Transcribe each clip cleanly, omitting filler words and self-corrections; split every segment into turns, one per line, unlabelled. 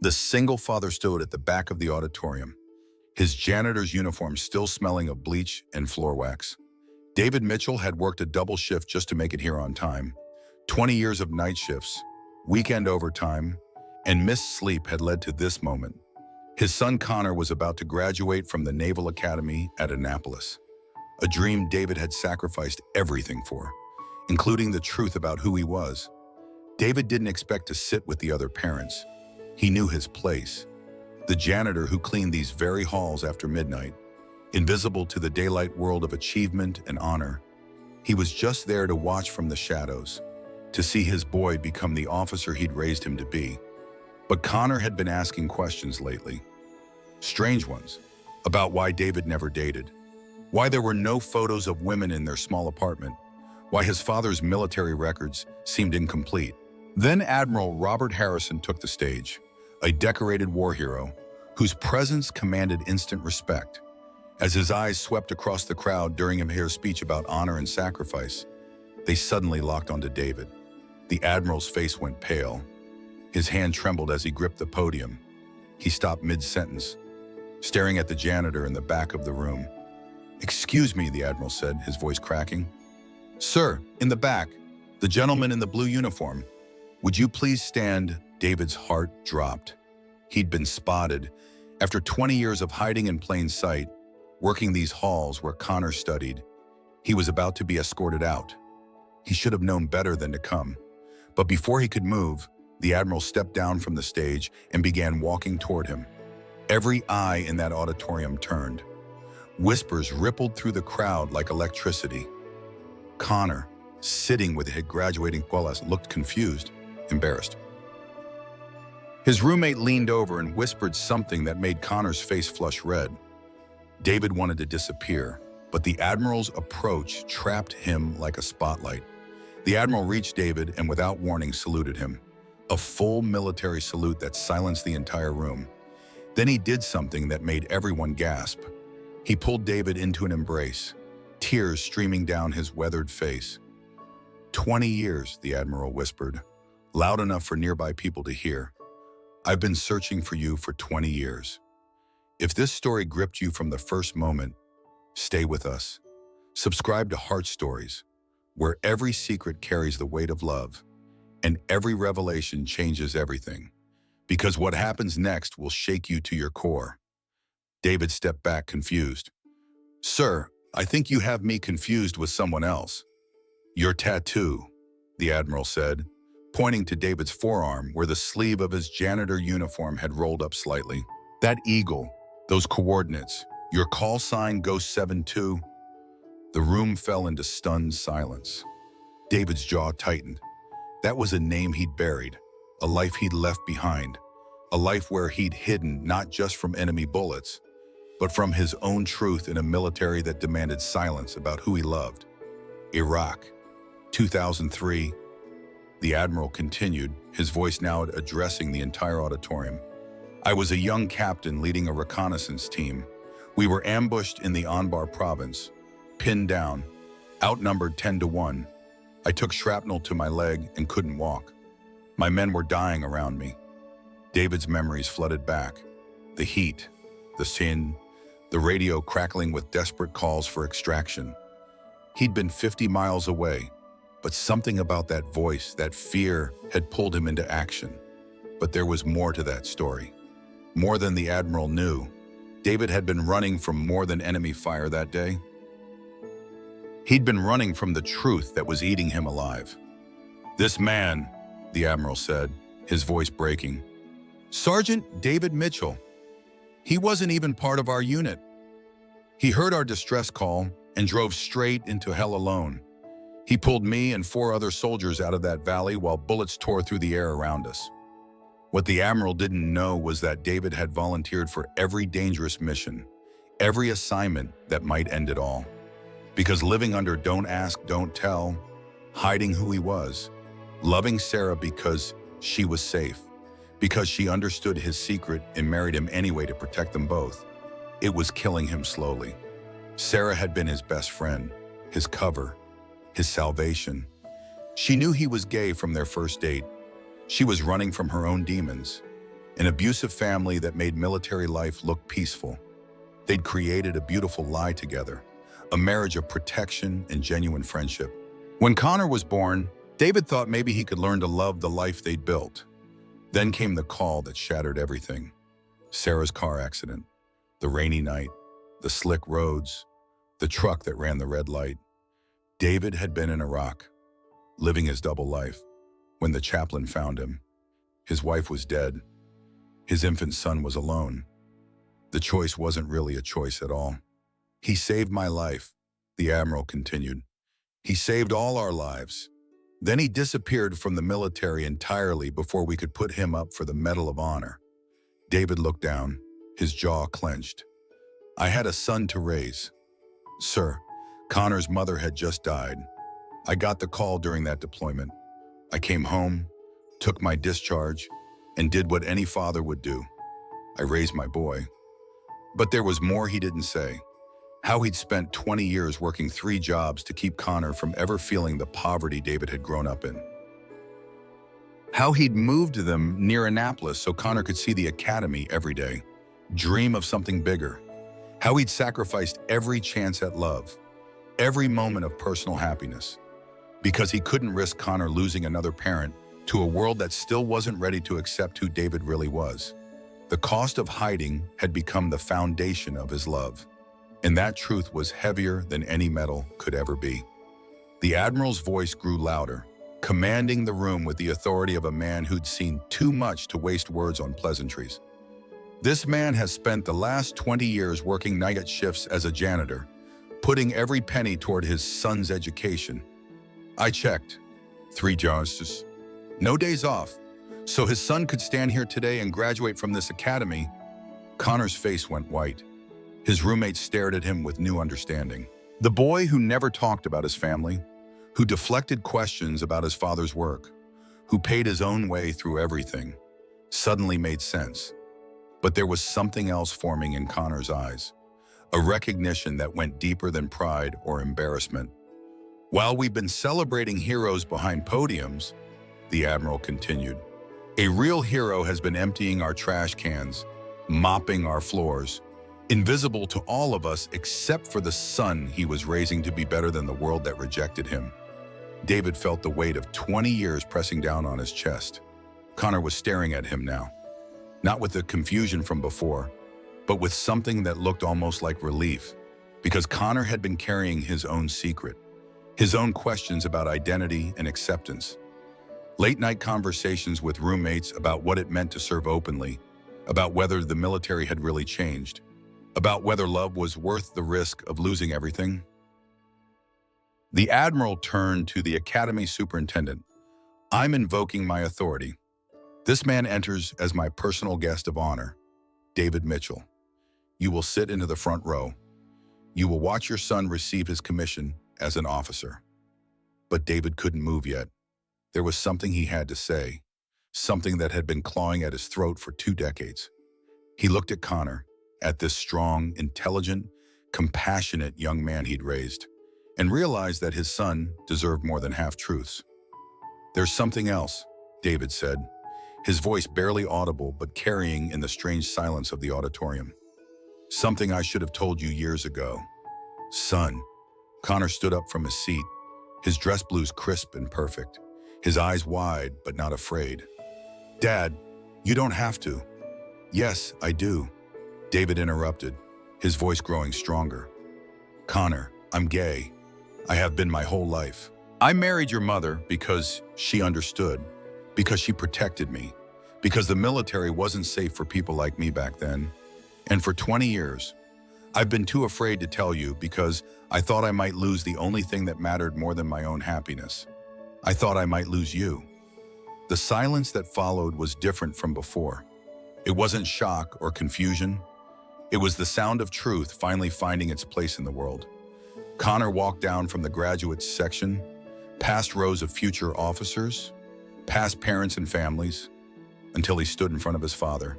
The single father stood at the back of the auditorium, his janitor's uniform still smelling of bleach and floor wax. David Mitchell had worked a double shift just to make it here on time. 20 years of night shifts, weekend overtime, and missed sleep had led to this moment. His son Connor was about to graduate from the Naval Academy at Annapolis, a dream David had sacrificed everything for, including the truth about who he was. David didn't expect to sit with the other parents. He knew his place, the janitor who cleaned these very halls after midnight, invisible to the daylight world of achievement and honor. He was just there to watch from the shadows, to see his boy become the officer he'd raised him to be. But Connor had been asking questions lately, strange ones, about why David never dated, why there were no photos of women in their small apartment, why his father's military records seemed incomplete. Then Admiral Robert Harrison took the stage, a decorated war hero whose presence commanded instant respect. As his eyes swept across the crowd during his speech about honor and sacrifice, they suddenly locked onto David. The Admiral's face went pale. His hand trembled as he gripped the podium. He stopped mid-sentence, staring at the janitor in the back of the room. "Excuse me," the Admiral said, his voice cracking. "Sir, in the back, the gentleman in the blue uniform. Would you please stand?" David's heart dropped. He'd been spotted. After 20 years of hiding in plain sight, working these halls where Connor studied, he was about to be escorted out. He should have known better than to come. But before he could move, the Admiral stepped down from the stage and began walking toward him. Every eye in that auditorium turned. Whispers rippled through the crowd like electricity. Connor, sitting with his graduating escuelas, looked confused, embarrassed. His roommate leaned over and whispered something that made Connor's face flush red. David wanted to disappear, but the Admiral's approach trapped him like a spotlight. The Admiral reached David and without warning saluted him, a full military salute that silenced the entire room. Then he did something that made everyone gasp. He pulled David into an embrace, tears streaming down his weathered face. 20 years, the Admiral whispered, loud enough for nearby people to hear. "I've been searching for you for 20 years. If this story gripped you from the first moment, stay with us. Subscribe to Heart Stories, where every secret carries the weight of love, and every revelation changes everything. Because what happens next will shake you to your core." David stepped back, confused. "Sir, I think you have me confused with someone else." "Your tattoo," the Admiral said, pointing to David's forearm where the sleeve of his janitor uniform had rolled up slightly. "That eagle, those coordinates, your call sign Ghost 72. The room fell into stunned silence. David's jaw tightened. That was a name he'd buried, a life he'd left behind, a life where he'd hidden not just from enemy bullets, but from his own truth in a military that demanded silence about who he loved. Iraq, 2003. The Admiral continued, his voice now addressing the entire auditorium. "I was a young captain leading a reconnaissance team. We were ambushed in the Anbar province, pinned down, outnumbered 10-1. I took shrapnel to my leg and couldn't walk. My men were dying around me." David's memories flooded back. The heat, the sin, the radio crackling with desperate calls for extraction. He'd been 50 miles away, but something about that voice, that fear, had pulled him into action. But there was more to that story. More than the Admiral knew. David had been running from more than enemy fire that day. He'd been running from the truth that was eating him alive. "This man," the Admiral said, his voice breaking. "Sergeant David Mitchell. He wasn't even part of our unit. He heard our distress call and drove straight into hell alone. He pulled me and 4 other soldiers out of that valley while bullets tore through the air around us." What the Admiral didn't know was that David had volunteered for every dangerous mission, every assignment that might end it all. Because living under don't ask, don't tell, hiding who he was, loving Sarah because she was safe, because she understood his secret and married him anyway to protect them both, it was killing him slowly. Sarah had been his best friend, his cover, his salvation. She knew he was gay from their first date. She was running from her own demons. an abusive family that made military life look peaceful. They'd created a beautiful lie together, a marriage of protection and genuine friendship. When Connor was born, David thought maybe he could learn to love the life they'd built. Then came the call that shattered everything. Sarah's car accident, the rainy night, the slick roads, the truck that ran the red light. David had been in Iraq, living his double life, when the chaplain found him. His wife was dead. His infant son was alone. The choice wasn't really a choice at all. "He saved my life," the Admiral continued. "He saved all our lives. Then he disappeared from the military entirely before we could put him up for the Medal of Honor." David looked down, his jaw clenched. "I had a son to raise. Sir, Connor's mother had just died. I got the call during that deployment. I came home, took my discharge, and did what any father would do. I raised my boy." But there was more he didn't say. How he'd spent 20 years working 3 jobs to keep Connor from ever feeling the poverty David had grown up in. How he'd moved them near Annapolis so Connor could see the academy every day, dream of something bigger. How he'd sacrificed every chance at love, every moment of personal happiness, because he couldn't risk Connor losing another parent to a world that still wasn't ready to accept who David really was. The cost of hiding had become the foundation of his love. And that truth was heavier than any medal could ever be. The Admiral's voice grew louder, commanding the room with the authority of a man who'd seen too much to waste words on pleasantries. "This man has spent the last 20 years working night shifts as a janitor, putting every penny toward his son's education. I checked. 3 jobs, no days off, so his son could stand here today and graduate from this academy." Connor's face went white. His roommates stared at him with new understanding. The boy who never talked about his family, who deflected questions about his father's work, who paid his own way through everything, suddenly made sense. But there was something else forming in Connor's eyes, a recognition that went deeper than pride or embarrassment. "While we've been celebrating heroes behind podiums," the Admiral continued, "a real hero has been emptying our trash cans, mopping our floors, invisible to all of us except for the son he was raising to be better than the world that rejected him." David felt the weight of 20 years pressing down on his chest. Connor was staring at him now, not with the confusion from before, but with something that looked almost like relief, because Connor had been carrying his own secret, his own questions about identity and acceptance. Late-night conversations with roommates about what it meant to serve openly, about whether the military had really changed, about whether love was worth the risk of losing everything. The Admiral turned to the Academy superintendent. "I'm invoking my authority. This man enters as my personal guest of honor, David Mitchell. You will sit into the front row. You will watch your son receive his commission as an officer." But David couldn't move yet. There was something he had to say, something that had been clawing at his throat for 2 decades. He looked at Connor, at this strong, intelligent, compassionate young man he'd raised, and realized that his son deserved more than half-truths. "There's something else," David said, his voice barely audible but carrying in the strange silence of the auditorium. "Something I should have told you years ago. Son." Connor stood up from his seat, his dress blues crisp and perfect, his eyes wide but not afraid. "Dad, you don't have to." "Yes, I do," David interrupted, his voice growing stronger. "Connor, I'm gay. I have been my whole life. I married your mother because she understood, because she protected me, because the military wasn't safe for people like me back then. And for 20 years, I've been too afraid to tell you because I thought I might lose the only thing that mattered more than my own happiness. I thought I might lose you." The silence that followed was different from before. It wasn't shock or confusion. It was the sound of truth finally finding its place in the world. Connor walked down from the graduates section, past rows of future officers, past parents and families, until he stood in front of his father.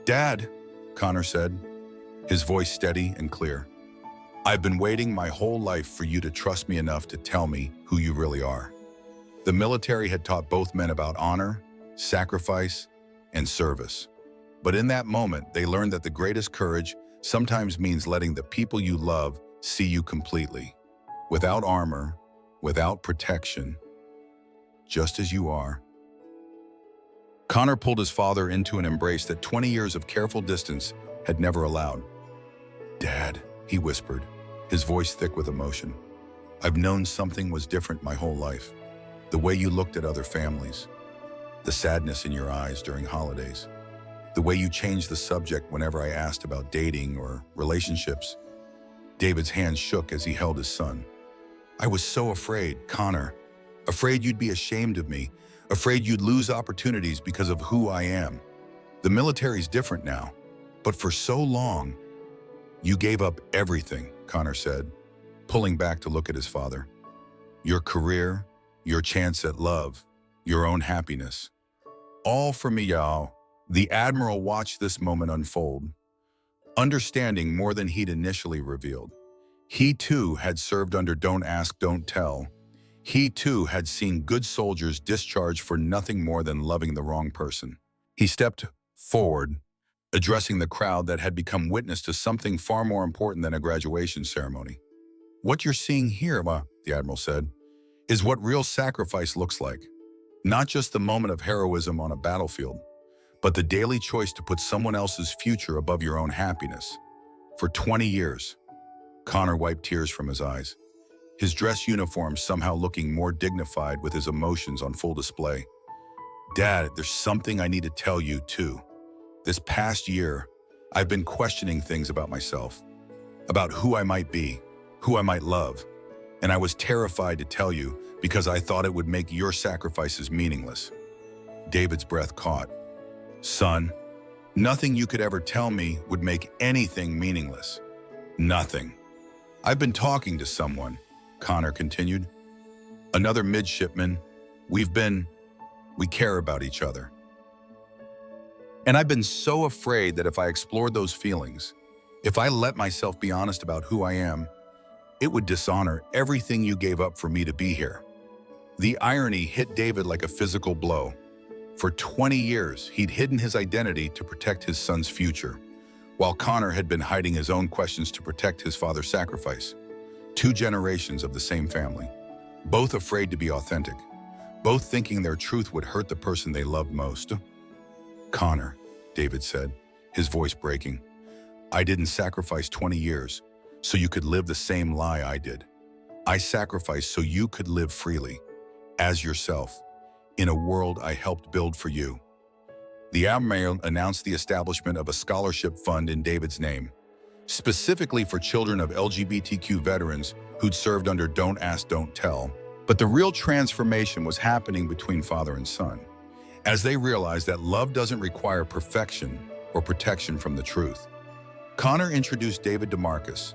"Dad," Connor said, his voice steady and clear, "I've been waiting my whole life for you to trust me enough to tell me who you really are." The military had taught both men about honor, sacrifice, and service. But in that moment, they learned that the greatest courage sometimes means letting the people you love see you completely, without armor, without protection, just as you are. Connor pulled his father into an embrace that 20 years of careful distance had never allowed. "Dad," he whispered, his voice thick with emotion. "I've known something was different my whole life. The way you looked at other families, the sadness in your eyes during holidays, the way you changed the subject whenever I asked about dating or relationships." David's hands shook as he held his son. "I was so afraid, Connor. Afraid you'd be ashamed of me. Afraid you'd lose opportunities because of who I am. The military's different now, but for so long..." "You gave up everything," Connor said, pulling back to look at his father. "Your career, your chance at love, your own happiness. All for me, y'all." The Admiral watched this moment unfold, understanding more than he'd initially revealed. He too had served under Don't Ask, Don't Tell. He too had seen good soldiers discharged for nothing more than loving the wrong person. He stepped forward, addressing the crowd that had become witness to something far more important than a graduation ceremony. "What you're seeing here," the Admiral said, "is what real sacrifice looks like. Not just the moment of heroism on a battlefield, but the daily choice to put someone else's future above your own happiness. For 20 years, Connor wiped tears from his eyes, his dress uniform somehow looking more dignified with his emotions on full display. "Dad, there's something I need to tell you too. This past year, I've been questioning things about myself, about who I might be, who I might love, and I was terrified to tell you because I thought it would make your sacrifices meaningless." David's breath caught. "Son, nothing you could ever tell me would make anything meaningless. Nothing. I've been talking to someone," Connor continued. "Another midshipman. We care about each other. And I've been so afraid that if I explored those feelings, if I let myself be honest about who I am, it would dishonor everything you gave up for me to be here." The irony hit David like a physical blow. For 20 years, he'd hidden his identity to protect his son's future, while Connor had been hiding his own questions to protect his father's sacrifice. 2 generations of the same family, both afraid to be authentic, both thinking their truth would hurt the person they loved most. "Connor," David said, his voice breaking, "I didn't sacrifice 20 years so you could live the same lie I did. I sacrificed so you could live freely, as yourself, in a world I helped build for you." The Admiral announced the establishment of a scholarship fund in David's name, specifically for children of LGBTQ veterans who'd served under Don't Ask, Don't Tell. But the real transformation was happening between father and son, as they realized that love doesn't require perfection or protection from the truth. Connor introduced David to Marcus,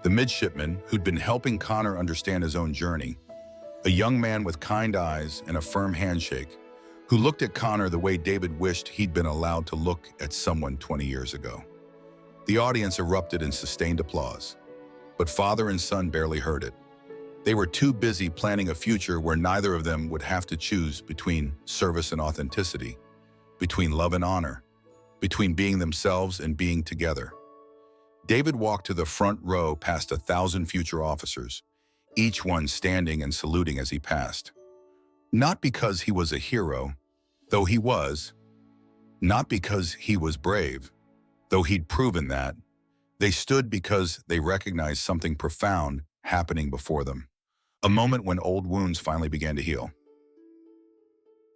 the midshipman who'd been helping Connor understand his own journey, a young man with kind eyes and a firm handshake, who looked at Connor the way David wished he'd been allowed to look at someone 20 years ago. The audience erupted in sustained applause, but father and son barely heard it. They were too busy planning a future where neither of them would have to choose between service and authenticity, between love and honor, between being themselves and being together. David walked to the front row past 1,000 future officers, each one standing and saluting as he passed. Not because he was a hero, though he was. Not because he was brave, though he'd proven that. They stood because they recognized something profound happening before them. A moment when old wounds finally began to heal.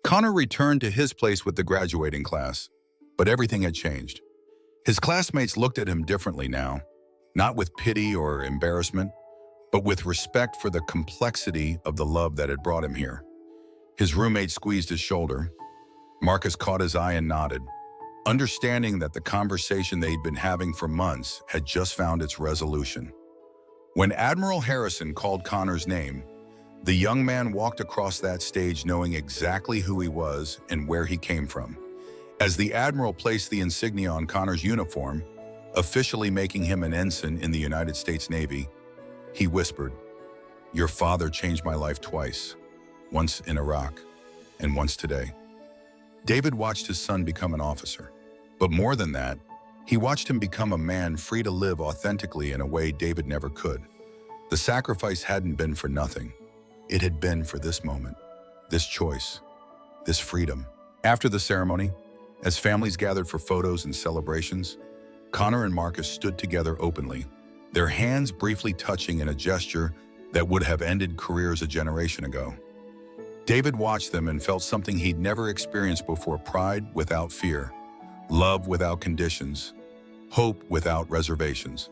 Connor returned to his place with the graduating class, but everything had changed. His classmates looked at him differently now, not with pity or embarrassment, but with respect for the complexity of the love that had brought him here. His roommate squeezed his shoulder. Marcus caught his eye and nodded, understanding that the conversation they'd been having for months had just found its resolution. When Admiral Harrison called Connor's name, the young man walked across that stage knowing exactly who he was and where he came from. As the Admiral placed the insignia on Connor's uniform, officially making him an ensign in the United States Navy, he whispered, "Your father changed my life twice, once in Iraq and once today." David watched his son become an officer, But more than that, he watched him become a man free to live authentically in a way David never could. The sacrifice hadn't been for nothing. It had been for this moment, this choice, this freedom. After the ceremony, as families gathered for photos and celebrations, Connor and Marcus stood together openly, their hands briefly touching in a gesture that would have ended careers a generation ago. David watched them and felt something he'd never experienced before: pride without fear, love without conditions, hope without reservations.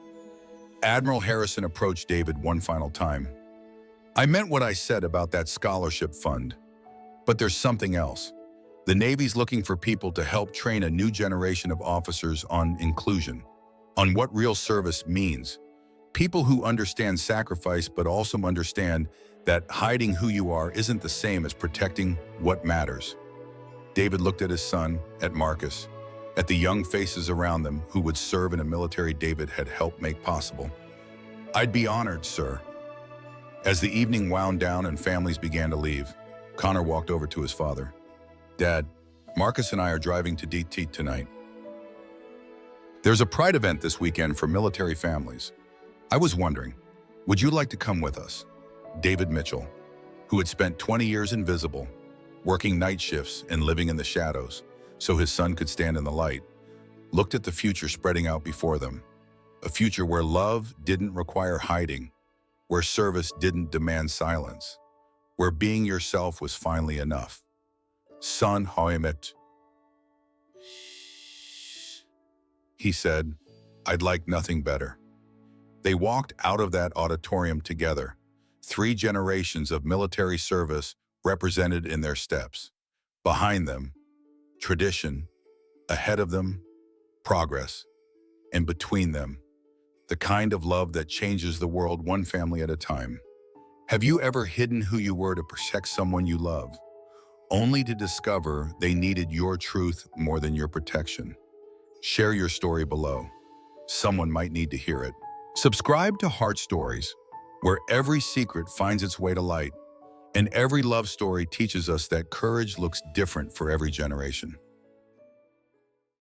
Admiral Harrison approached David one final time. "I meant what I said about that scholarship fund, but there's something else. The Navy's looking for people to help train a new generation of officers on inclusion, on what real service means. People who understand sacrifice but also understand that hiding who you are isn't the same as protecting what matters." David looked at his son, at Marcus, at the young faces around them who would serve in a military David had helped make possible. "I'd be honored, sir." As the evening wound down and families began to leave, Connor walked over to his father. "Dad, Marcus and I are driving to DT tonight. There's a pride event this weekend for military families. I was wondering, would you like to come with us?" David Mitchell, who had spent 20 years invisible, working night shifts and living in the shadows so his son could stand in the light, looked at the future spreading out before them. A future where love didn't require hiding, where service didn't demand silence, where being yourself was finally enough. "Son, Hoimet," he said, "I'd like nothing better." They walked out of that auditorium together, 3 generations of military service represented in their steps. Behind them, tradition; ahead of them, progress; and between them, the kind of love that changes the world one family at a time. Have you ever hidden who you were to protect someone you love, only to discover they needed your truth more than your protection? Share your story below. Someone might need to hear it. Subscribe to Heart Stories, where every secret finds its way to light, and every love story teaches us that courage looks different for every generation.